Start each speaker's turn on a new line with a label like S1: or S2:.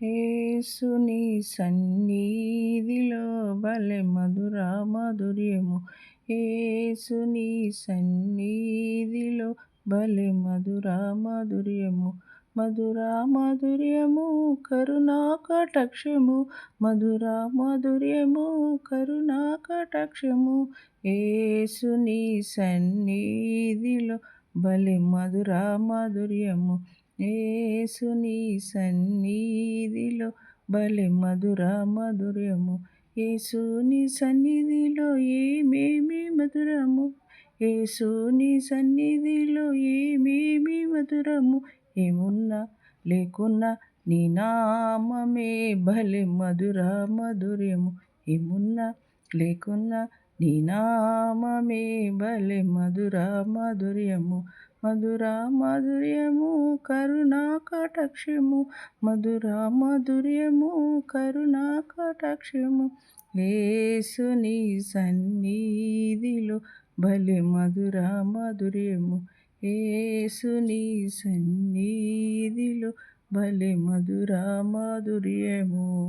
S1: యేసుని సన్నిధిలో భలే మధుర మాధుర్యము. యేసుని సన్నిధిలో భలే మధుర మాధుర్యము. మధుర మాధుర్యము కరుణా కటాక్షము. మధుర మాధుర్యము కరుణా కటాక్షము. యేసుని సన్నిధిలో భలే మధుర మాధుర్యము. యేసుని సన్నిధిలో భలే మధుర మాధుర్యము. యేసుని సన్నిధిలో ఏమేమి మధురము. యేసుని సన్నిధిలో ఏమేమి మధురము. ఏమున్నా లేకున్నా నీ నామమే భలే మధుర మాధుర్యము. ఏమున్నా లేకున్నా నీ నామమే భలే మధుర మాధుర్యము. మధుర మాధుర్యము కరుణా కటాక్షము. మధుర మాధుర్యము కరుణా కటాక్షము. యేసుని సన్నిధిలో భలే మధుర మాధుర్యము. యేసుని సన్నిధిలో భలే మధుర మాధుర్యము.